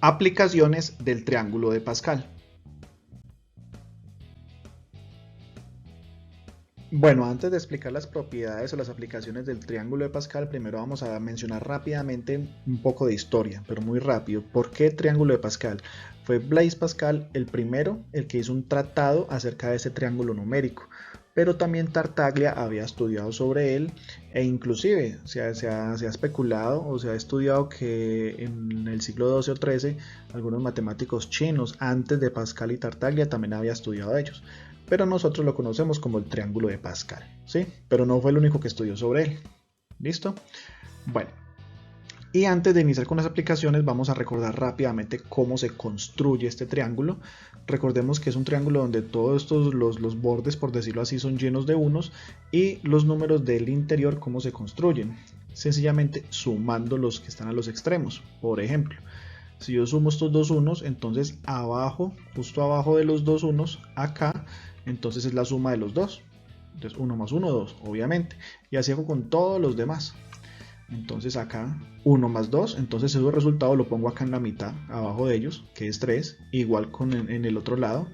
Aplicaciones del triángulo de Pascal. Bueno, antes de explicar las propiedades o las aplicaciones del triángulo de Pascal, primero vamos a mencionar rápidamente un poco de historia, pero muy rápido. ¿Por qué triángulo de Pascal? Fue Blaise Pascal el primero, el que hizo un tratado acerca de ese triángulo numérico, pero también Tartaglia había estudiado sobre él e inclusive se ha especulado o se ha estudiado que en el siglo XII o XIII algunos matemáticos chinos antes de Pascal y Tartaglia también había estudiado ellos, pero nosotros lo conocemos como el triángulo de Pascal, ¿sí? Pero no fue el único que estudió sobre él. ¿Listo? Bueno, y antes de iniciar con las aplicaciones vamos a recordar rápidamente cómo se construye este triángulo. Recordemos que es un triángulo donde todos los bordes, por decirlo así, son llenos de unos y los números del interior, ¿cómo se construyen? Sencillamente sumando los que están a los extremos. Por ejemplo, si yo sumo estos dos unos, entonces abajo, justo abajo de los dos unos, acá, entonces es la suma de los dos. Entonces 1 más 1, 2, obviamente. Y así hago con todos los demás. Entonces acá 1 más 2, entonces ese resultado lo pongo acá en la mitad, abajo de ellos, que es 3, igual en el otro lado.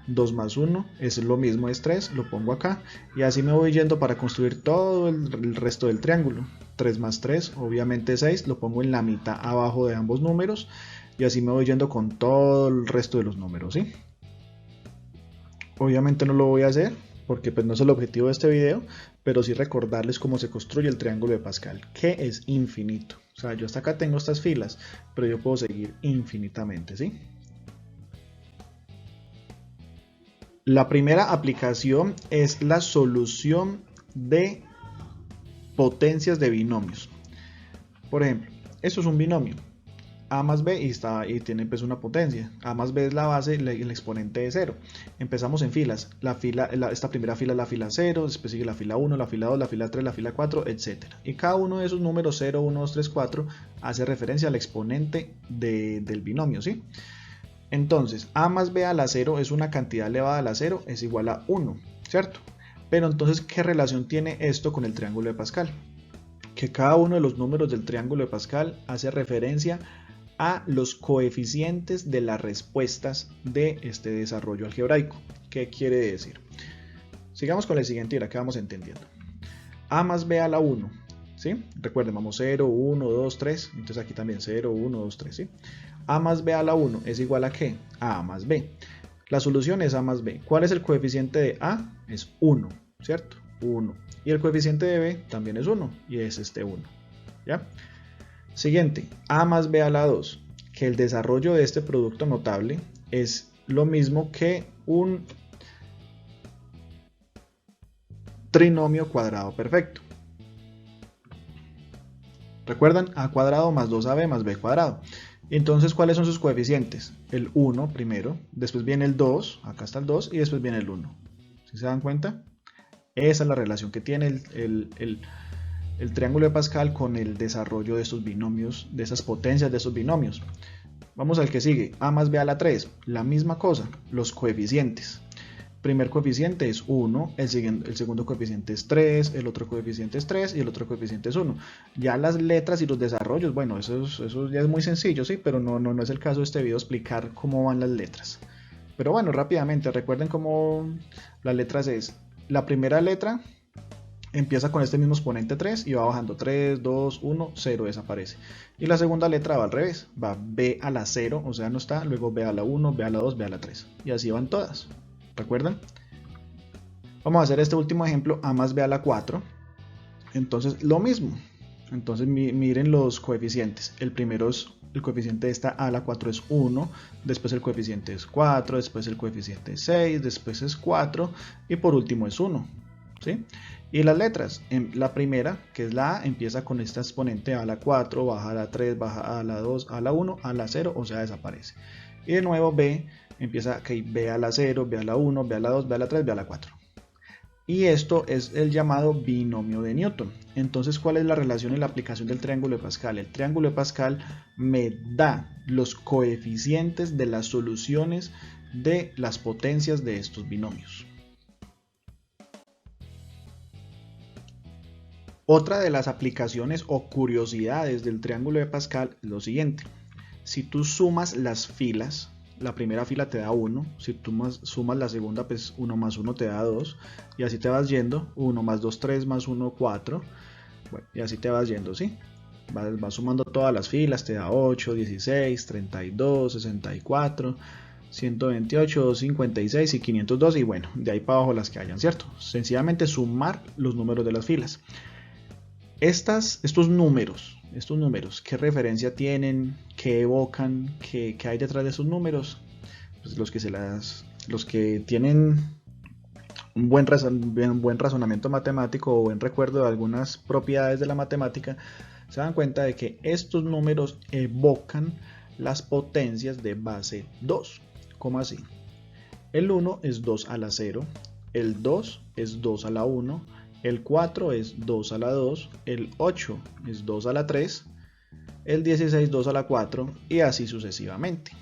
2 más 1 es lo mismo, es 3, lo pongo acá y así me voy yendo para construir todo el resto del triángulo. 3 más 3, obviamente 6, lo pongo en la mitad abajo de ambos números y así me voy yendo con todo el resto de los números, ¿sí? Obviamente no lo voy a hacer porque pues no es el objetivo de este video, pero sí recordarles cómo se construye el triángulo de Pascal, que es infinito. O sea, yo hasta acá tengo estas filas, pero yo puedo seguir infinitamente, ¿sí? La primera aplicación es la solución de potencias de binomios. Por ejemplo, esto es un binomio, a más b y tiene pues una potencia. A más b es la base, el exponente de 0. Empezamos en filas. Esta primera fila es la fila 0, después sigue la fila 1, la fila 2, la fila 3, la fila 4, etc. Y cada uno de esos números 0, 1, 2, 3, 4 hace referencia al exponente del binomio, ¿sí? Entonces, a más b a la 0 es una cantidad elevada a la 0, es igual a 1, ¿cierto? Pero entonces, ¿qué relación tiene esto con el triángulo de Pascal? Que cada uno de los números del triángulo de Pascal hace referencia a los coeficientes de las respuestas de este desarrollo algebraico. ¿Qué quiere decir? Sigamos con el siguiente y ahora que vamos entendiendo. A más b a la 1, ¿sí? Recuerden, vamos 0, 1, 2, 3, entonces aquí también 0, 1, 2, 3, ¿sí? A más b a la 1 es igual a ¿qué? A más b. La solución es a más b. ¿Cuál es el coeficiente de a? Es 1, ¿cierto? 1. Y el coeficiente de b también es 1, y es este 1, ¿ya? Siguiente, a más b a la 2, que el desarrollo de este producto notable es lo mismo que un trinomio cuadrado perfecto. ¿Recuerdan? A cuadrado más 2ab más b cuadrado. Entonces, ¿cuáles son sus coeficientes? El 1 primero, después viene el 2, acá está el 2, y después viene el 1. ¿Sí se dan cuenta? Esa es la relación que tiene el triángulo de Pascal con el desarrollo de estos binomios, de esas potencias de estos binomios. Vamos al que sigue, a más b a la 3, la misma cosa, los coeficientes. Primer coeficiente es 1, el segundo coeficiente es 3, el otro coeficiente es 3 y el otro coeficiente es 1. Ya las letras y los desarrollos, bueno, eso ya es muy sencillo, sí, pero no es el caso de este video explicar cómo van las letras. Pero bueno, rápidamente, recuerden cómo las letras es, la primera letra empieza con este mismo exponente 3 y va bajando 3, 2, 1, 0, desaparece. Y la segunda letra va al revés, va b a la 0, o sea no está, luego b a la 1, b a la 2, b a la 3. Y así van todas. ¿Recuerdan? Vamos a hacer este último ejemplo, a más b a la 4. Entonces lo mismo. Entonces miren los coeficientes. El primero es, el coeficiente de esta a a la 4 es 1, después el coeficiente es 4, después el coeficiente es 6, después es 4 y por último es 1. ¿Sí? Y las letras, la primera, que es la A, empieza con esta exponente a la 4, baja a la 3, baja a la 2, a la 1, a la 0, o sea desaparece. Y de nuevo B, empieza okay, B a la 0, B a la 1, B a la 2, B a la 3, B a la 4. Y esto es el llamado binomio de Newton. Entonces, ¿cuál es la relación en la aplicación del triángulo de Pascal? El triángulo de Pascal me da los coeficientes de las soluciones de las potencias de estos binomios. Otra de las aplicaciones o curiosidades del triángulo de Pascal es lo siguiente. si tú sumas las filas, la primera fila te da 1, si tú sumas la segunda, pues 1 más 1 te da 2, y así te vas yendo, 1 más 2, 3, más 1, 4, bueno, y así te vas yendo, ¿sí? Vas sumando todas las filas, te da 8, 16, 32, 64, 128, 256 y 502, y bueno, de ahí para abajo las que hayan, ¿cierto? Sencillamente sumar los números de las filas. Estos números, ¿qué referencia tienen? ¿Qué evocan? ¿Qué hay detrás de esos números? Pues los que tienen un buen razonamiento matemático o buen recuerdo de algunas propiedades de la matemática, se dan cuenta de que estos números evocan las potencias de base 2. ¿Cómo así? El 1 es 2 a la 0, el 2 es 2 a la 1, el 4 es 2 a la 2, el 8 es 2 a la 3, el 16 2 a la 4 y así sucesivamente.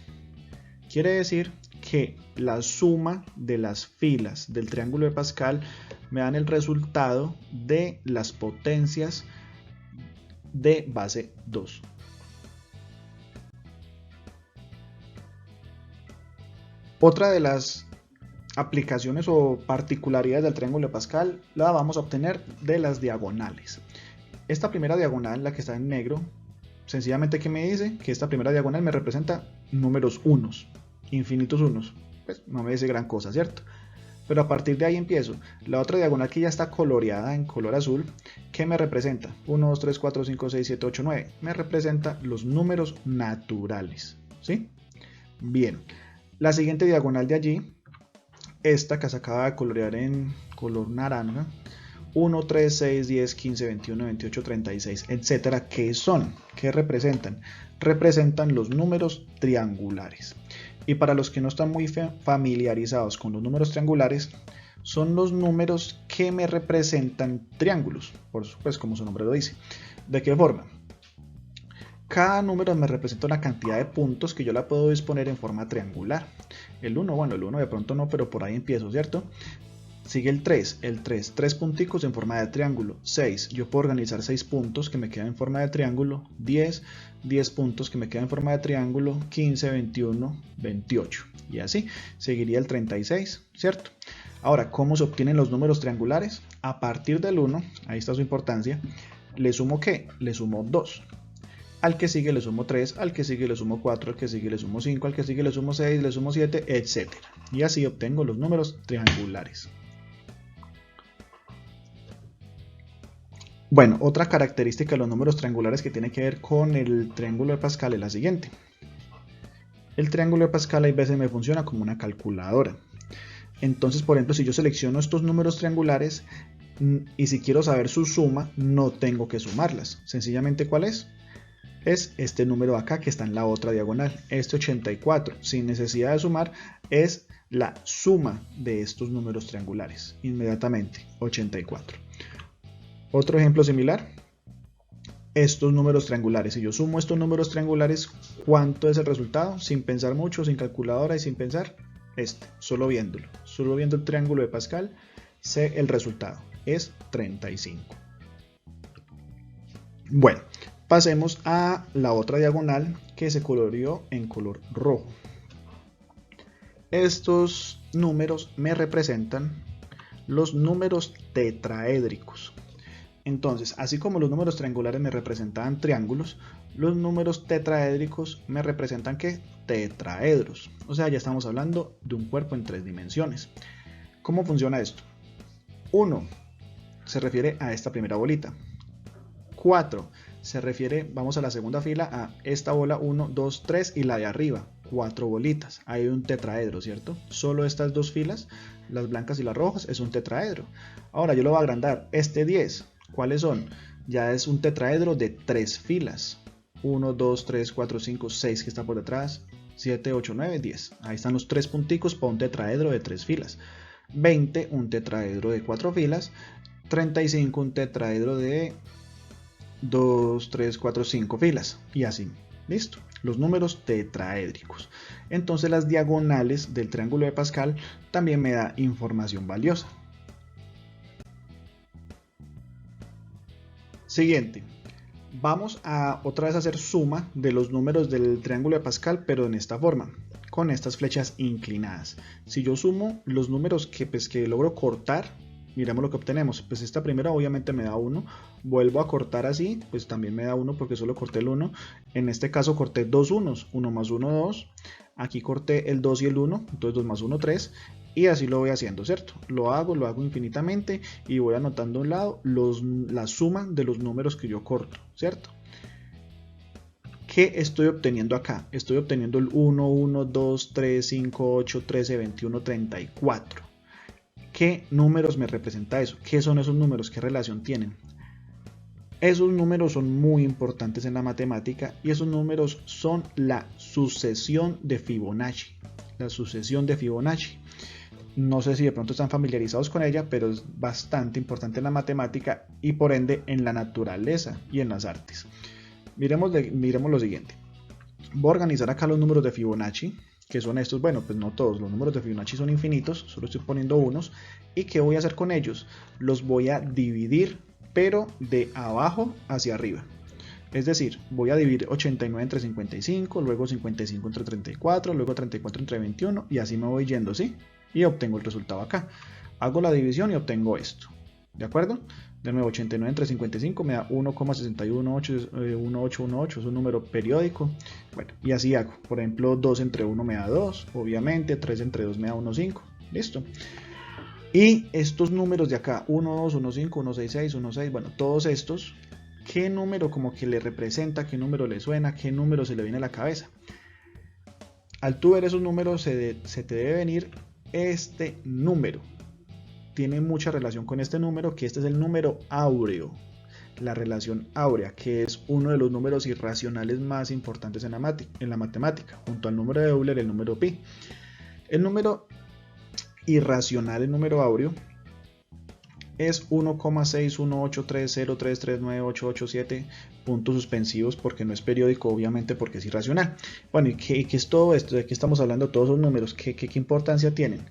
Quiere decir que la suma de las filas del triángulo de Pascal me dan el resultado de las potencias de base 2. Otra de las aplicaciones o particularidades del triángulo de Pascal la vamos a obtener de las diagonales. Esta primera diagonal, la que está en negro, sencillamente ¿qué me dice? Que esta primera diagonal me representa números unos, infinitos unos. Pues no me dice gran cosa, ¿cierto? Pero a partir de ahí empiezo. La otra diagonal que ya está coloreada en color azul, ¿qué me representa? 1, 2, 3, 4, 5, 6, 7, 8, 9. Me representa los números naturales, ¿sí? Bien. La siguiente diagonal de allí, esta que se acaba de colorear en color naranja, 1, 3, 6, 10, 15, 21, 28, 36, etcétera. ¿Qué son? ¿Qué representan? Representan los números triangulares. Y para los que no están muy familiarizados con los números triangulares, son los números que me representan triángulos, pues como su nombre lo dice. ¿De qué forma? Cada número me representa una cantidad de puntos que yo la puedo disponer en forma triangular. El 1, bueno, el 1 de pronto no, pero por ahí empiezo, ¿cierto? Sigue el 3, 3 punticos en forma de triángulo. 6, yo puedo organizar 6 puntos que me quedan en forma de triángulo. 10, 10 puntos que me quedan en forma de triángulo. 15, 21, 28. Y así seguiría el 36, ¿cierto? Ahora, ¿cómo se obtienen los números triangulares? A partir del 1, ahí está su importancia, ¿le sumo qué? Le sumo 2. Al que sigue le sumo 3, al que sigue le sumo 4, al que sigue le sumo 5, al que sigue le sumo 6, le sumo 7, etc. Y así obtengo los números triangulares. Bueno, otra característica de los números triangulares que tiene que ver con el triángulo de Pascal es la siguiente. El triángulo de Pascal a veces me funciona como una calculadora. Entonces, por ejemplo, si yo selecciono estos números triangulares y si quiero saber su suma, no tengo que sumarlas. Sencillamente, ¿cuál es? Es este número acá que está en la otra diagonal, este 84, sin necesidad de sumar, es la suma de estos números triangulares, inmediatamente, 84. Otro ejemplo similar, estos números triangulares, si yo sumo estos números triangulares, ¿cuánto es el resultado? Sin pensar mucho, sin calculadora y sin pensar, solo viendo el triángulo de Pascal, sé el resultado, es 35. Bueno, pasemos a la otra diagonal que se coloreó en color rojo. Estos números me representan los números tetraédricos. Entonces, así como los números triangulares me representaban triángulos, los números tetraédricos me representan ¿qué? Tetraedros. O sea, ya estamos hablando de un cuerpo en 3 dimensiones. ¿Cómo funciona esto? 1 se refiere a esta primera bolita. 4 se refiere, vamos a la segunda fila, a esta bola 1, 2, 3 y la de arriba, 4 bolitas. Hay un tetraedro, ¿cierto? Solo estas dos filas, las blancas y las rojas, es un tetraedro. Ahora yo lo voy a agrandar. Este 10, ¿cuáles son? Ya es un tetraedro de 3 filas. 1, 2, 3, 4, 5, 6 que está por detrás, 7, 8, 9, 10. Ahí están los 3 punticos para un tetraedro de 3 filas. 20, un tetraedro de 4 filas. 35, un tetraedro de 2, 3, 4, 5 filas. Y así. Listo. Los números tetraédricos. Entonces las diagonales del triángulo de Pascal también me da información valiosa. Siguiente. Vamos a otra vez hacer suma de los números del triángulo de Pascal, pero en esta forma, con estas flechas inclinadas. Si yo sumo los números que logro cortar, miremos lo que obtenemos. Pues esta primera obviamente me da 1, vuelvo a cortar así, pues también me da 1 porque solo corté el 1. En este caso corté dos unos, 1 más 1, 2. Aquí corté el 2 y el 1, entonces 2 más 1, 3. Y así lo voy haciendo, ¿cierto? Lo hago infinitamente y voy anotando a un lado la suma de los números que yo corto, ¿cierto? ¿Qué estoy obteniendo acá? Estoy obteniendo el 1, 1, 2, 3, 5, 8, 13, 21, 34. ¿Qué números me representa eso? ¿Qué son esos números? ¿Qué relación tienen? Esos números son muy importantes en la matemática y esos números son la sucesión de Fibonacci. La sucesión de Fibonacci. No sé si de pronto están familiarizados con ella, pero es bastante importante en la matemática y por ende en la naturaleza y en las artes. Miremos lo siguiente. Voy a organizar acá los números de Fibonacci, que son estos. Bueno, pues no todos, los números de Fibonacci son infinitos, solo estoy poniendo unos. ¿Y qué voy a hacer con ellos? Los voy a dividir, pero de abajo hacia arriba. Es decir, voy a dividir 89 entre 55, luego 55 entre 34, luego 34 entre 21 y así me voy yendo, ¿sí? Y obtengo el resultado acá. Hago la división y obtengo esto. ¿De acuerdo? De nuevo, 89 entre 55 me da 1,611818, es un número periódico. Bueno, y así hago. Por ejemplo, 2 entre 1 me da 2, obviamente, 3 entre 2 me da 1,5. Listo. Y estos números de acá, 1, 2, 1, 5, 1, 6, 6, 1, 6, bueno, todos estos, ¿qué número como que le representa? ¿Qué número le suena? ¿Qué número se le viene a la cabeza? Al tú ver esos números se te debe venir este número. Tiene mucha relación con este número, que este es el número áureo. La relación áurea, que es uno de los números irracionales más importantes en la matemática, junto al número de Euler y el número pi. El número irracional, el número áureo, es 1,61830339887 puntos suspensivos, porque no es periódico, obviamente, porque es irracional. Bueno, ¿y qué es todo esto? ¿De qué estamos hablando? Todos esos números, ¿qué importancia tienen?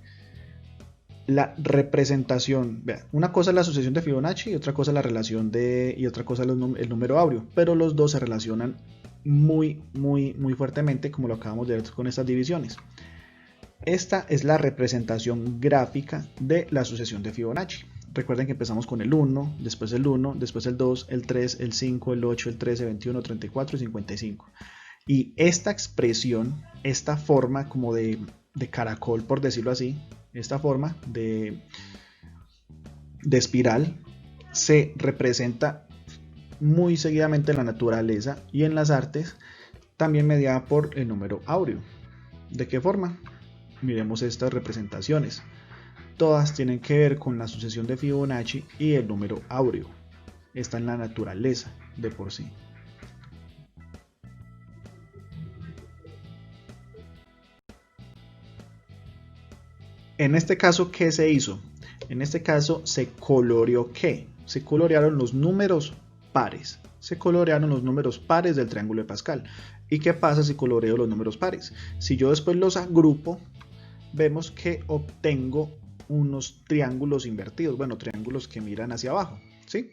La representación, vean, una cosa es la sucesión de Fibonacci y otra cosa es la relación y otra cosa es el número áureo, pero los dos se relacionan muy fuertemente, como lo acabamos de ver con estas divisiones. Esta es la representación gráfica de la sucesión de Fibonacci. Recuerden que empezamos con el 1, después el 1, después el 2, el 3, el 5, el 8, el 13, 21, 34 y 55. Y esta expresión, esta forma como de caracol, por decirlo así, esta forma de espiral, se representa muy seguidamente en la naturaleza y en las artes, también mediada por el número áureo. ¿De qué forma? Miremos estas representaciones. Todas tienen que ver con la sucesión de Fibonacci y el número áureo. Está en la naturaleza de por sí. En este caso, ¿qué se hizo? En este caso se coloreó ¿qué? Se colorearon los números pares. Se colorearon los números pares del triángulo de Pascal. ¿Y qué pasa si coloreo los números pares? Si yo después los agrupo, vemos que obtengo unos triángulos invertidos. Bueno, triángulos que miran hacia abajo, ¿sí?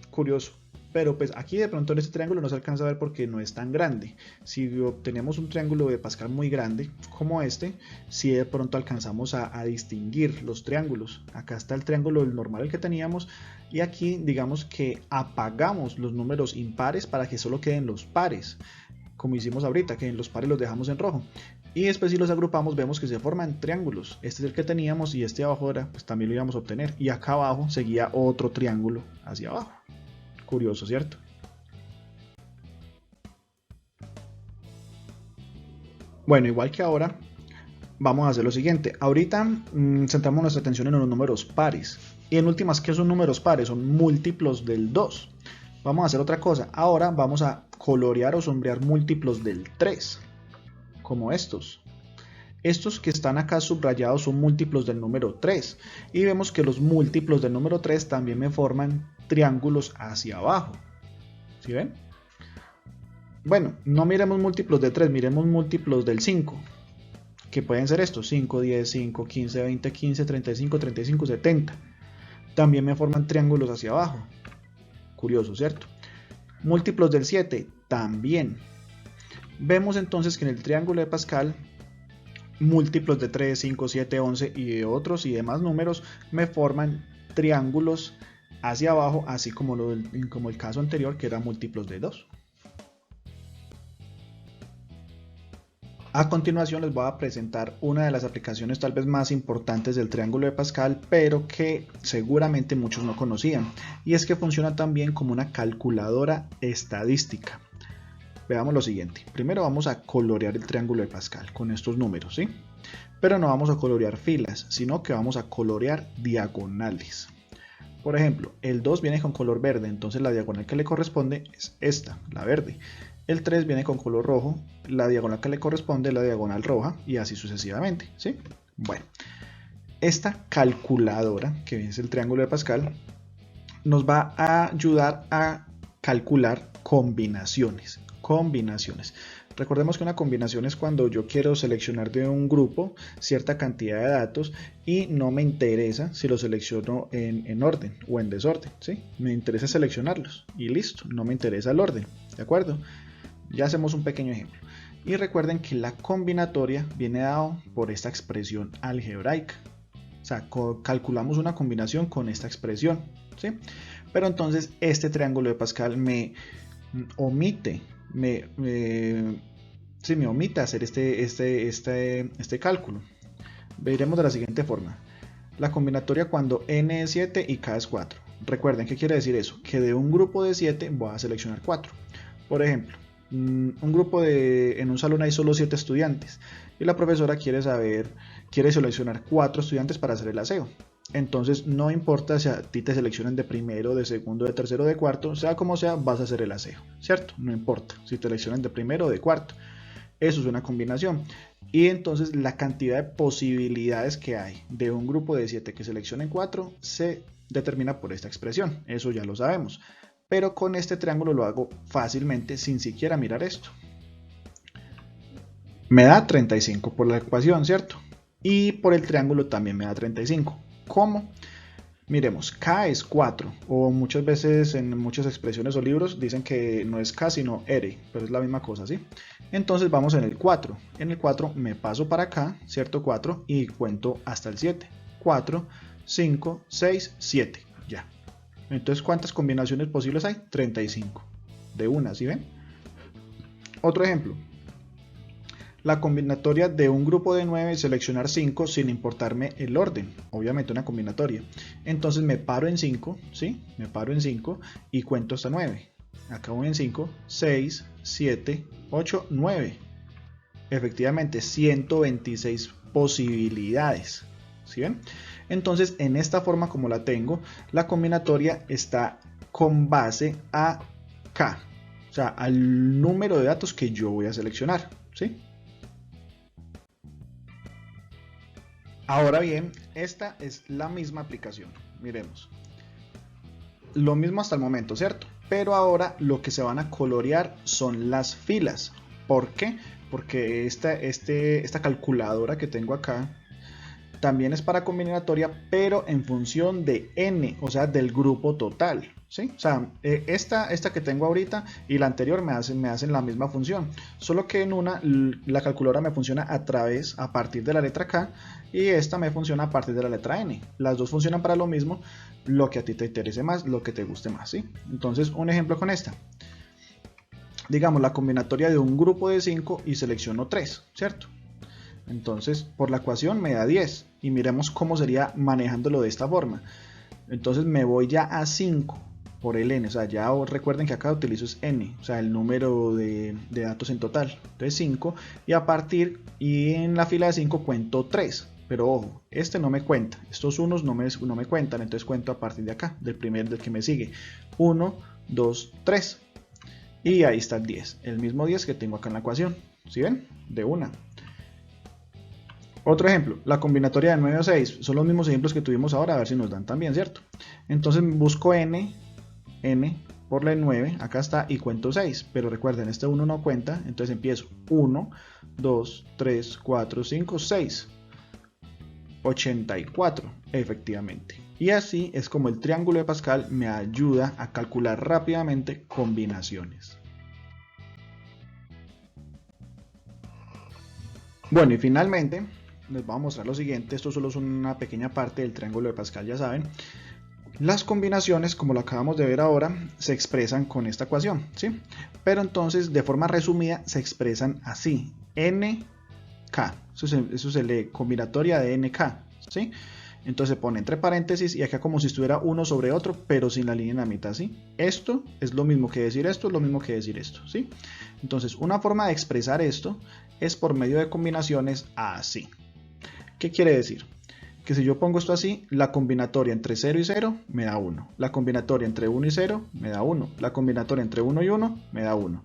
Curioso. Pero pues aquí de pronto en este triángulo no se alcanza a ver porque no es tan grande. Si obtenemos un triángulo de Pascal muy grande como este, sí de pronto alcanzamos a distinguir los triángulos. Acá está el triángulo normal que teníamos y aquí digamos que apagamos los números impares para que solo queden los pares, como hicimos ahorita, que en los pares los dejamos en rojo. Y después si los agrupamos vemos que se forman triángulos. Este es el que teníamos y este abajo era, pues también lo íbamos a obtener. Y acá abajo seguía otro triángulo hacia abajo. Curioso, ¿cierto? Bueno, igual que ahora, vamos a hacer lo siguiente. Ahorita centramos nuestra atención en los números pares. Y en últimas, ¿qué son números pares? Son múltiplos del 2. Vamos a hacer otra cosa. Ahora vamos a colorear o sombrear múltiplos del 3. Como estos. Estos que están acá subrayados son múltiplos del número 3. Y vemos que los múltiplos del número 3 también me forman triángulos hacia abajo. ¿Sí ven? Bueno, no miremos múltiplos de 3, miremos múltiplos del 5. Que pueden ser estos: 5, 10, 5, 15, 20, 15, 35, 35, 70. También me forman triángulos hacia abajo. Curioso, ¿cierto? Múltiplos del 7, también. Vemos entonces que en el triángulo de Pascal, múltiplos de 3, 5, 7, 11 y de otros y demás números me forman triángulos hacia abajo, así como el caso anterior, que era múltiplos de 2. A continuación les voy a presentar una de las aplicaciones tal vez más importantes del triángulo de Pascal, pero que seguramente muchos no conocían, y es que funciona también como una calculadora estadística. Veamos lo siguiente. Primero vamos a colorear el triángulo de Pascal con estos números, ¿sí? Pero no vamos a colorear filas, sino que vamos a colorear diagonales. Por ejemplo, el 2 viene con color verde, entonces la diagonal que le corresponde es esta, la verde. El 3 viene con color rojo, la diagonal que le corresponde es la diagonal roja, y así sucesivamente, ¿sí? Bueno, esta calculadora, que es el triángulo de Pascal, nos va a ayudar a calcular combinaciones. Recordemos que una combinación es cuando yo quiero seleccionar de un grupo cierta cantidad de datos y no me interesa si lo selecciono en orden o en desorden, ¿sí? Me interesa seleccionarlos y listo, no me interesa el orden, ¿de acuerdo? Ya hacemos un pequeño ejemplo. Y recuerden que la combinatoria viene dado por esta expresión algebraica. O sea, calculamos una combinación con esta expresión, ¿sí? Pero entonces este triángulo de Pascal me omite hacer este cálculo. Veremos de la siguiente forma. La combinatoria cuando n es 7 y k es 4. Recuerden, ¿qué quiere decir eso? Que de un grupo de 7 voy a seleccionar 4. Por ejemplo, en un salón hay solo 7 estudiantes y la profesora quiere seleccionar 4 estudiantes para hacer el aseo. Entonces no importa si a ti te seleccionan de primero, de segundo, de tercero, de cuarto, sea como sea, vas a hacer el aseo, ¿cierto? No importa si te seleccionan de primero o de cuarto. Eso es una combinación. Y entonces la cantidad de posibilidades que hay de un grupo de 7 que seleccionen 4 se determina por esta expresión. Eso ya lo sabemos. Pero con este triángulo lo hago fácilmente sin siquiera mirar esto. Me da 35 por la ecuación, ¿cierto? Y por el triángulo también me da 35. ¿Cómo? Miremos, K es 4, o muchas veces en muchas expresiones o libros dicen que no es K sino R, pero es la misma cosa, ¿sí? Entonces vamos en el 4. En el 4 me paso para acá, ¿cierto? 4 y cuento hasta el 7. 4, 5, 6, 7, ya. Entonces, ¿cuántas combinaciones posibles hay? 35. De una, ¿sí ven? Otro ejemplo. La combinatoria de un grupo de 9 seleccionar 5 sin importarme el orden, obviamente una combinatoria. Entonces me paro en 5, ¿sí? Me paro en 5 y cuento hasta 9. Acá voy en 5, 6, 7, 8, 9. Efectivamente, 126 posibilidades, ¿sí ven? Entonces, en esta forma como la tengo, la combinatoria está con base a K, o sea, al número de datos que yo voy a seleccionar, ¿sí? Ahora bien, esta es la misma aplicación. Miremos. Lo mismo hasta el momento, ¿cierto? Pero ahora lo que se van a colorear son las filas. ¿Por qué? Porque esta calculadora que tengo acá también es para combinatoria, pero en función de n, o sea, del grupo total, ¿sí? O sea, esta que tengo ahorita y la anterior me hacen la misma función, solo que en una la calculadora me funciona a partir de la letra K y esta me funciona a partir de la letra N. Las dos funcionan para lo mismo, lo que a ti te interese más, lo que te guste más, ¿sí? Entonces, un ejemplo con esta. Digamos, la combinatoria de un grupo de 5 y selecciono 3, ¿cierto? Entonces, por la ecuación me da 10 y miremos cómo sería manejándolo de esta forma. Entonces me voy ya a 5 por el n, o sea, ya recuerden que acá utilizo es n, o sea, el número de datos en total. Entonces 5 y en la fila de 5 cuento 3, pero ojo, este no me cuenta, estos unos no me cuentan, entonces cuento a partir de acá, del que me sigue. 1, 2, 3 y ahí está el 10, el mismo 10 que tengo acá en la ecuación, ¿sí ven? De una. Otro ejemplo, la combinatoria de 9 o 6, son los mismos ejemplos que tuvimos ahora, a ver si nos dan también, ¿cierto? Entonces busco n por la 9, acá está, y cuento 6, pero recuerden, este 1 no cuenta, entonces empiezo 1, 2, 3, 4, 5, 6. 84, efectivamente. Y así es como el triángulo de Pascal me ayuda a calcular rápidamente combinaciones. Bueno, y finalmente les voy a mostrar lo siguiente. Esto solo es una pequeña parte del triángulo de Pascal, ya saben. Las combinaciones, como lo acabamos de ver ahora, se expresan con esta ecuación, ¿sí? Pero entonces, de forma resumida, se expresan así: NK. Eso se lee combinatoria de NK, ¿sí? Entonces se pone entre paréntesis y acá como si estuviera uno sobre otro, pero sin la línea en la mitad, ¿sí? Esto es lo mismo que decir esto, es lo mismo que decir esto, ¿sí? Entonces, una forma de expresar esto es por medio de combinaciones así. ¿Qué quiere decir? Que si yo pongo esto así, la combinatoria entre 0 y 0 me da 1. La combinatoria entre 1 y 0 me da 1. La combinatoria entre 1 y 1 me da 1.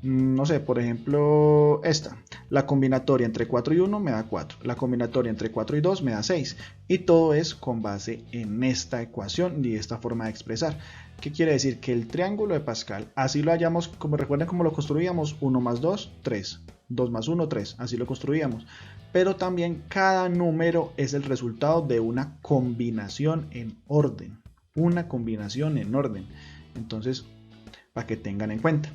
No sé, por ejemplo, esta. La combinatoria entre 4 y 1 me da 4. La combinatoria entre 4 y 2 me da 6. Y todo es con base en esta ecuación y esta forma de expresar. ¿Qué quiere decir? Que el triángulo de Pascal, así lo hayamos, como recuerden cómo lo construíamos, 1 más 2, 3. 2 más 1, 3. Así lo construíamos. Pero también cada número es el resultado de una combinación en orden. Una combinación en orden. Entonces, para que tengan en cuenta.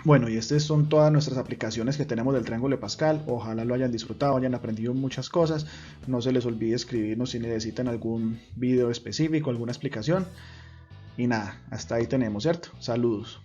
Bueno, y estas son todas nuestras aplicaciones que tenemos del triángulo de Pascal. Ojalá lo hayan disfrutado, hayan aprendido muchas cosas. No se les olvide escribirnos si necesitan algún video específico, alguna explicación. Y nada, hasta ahí tenemos, ¿cierto? Saludos.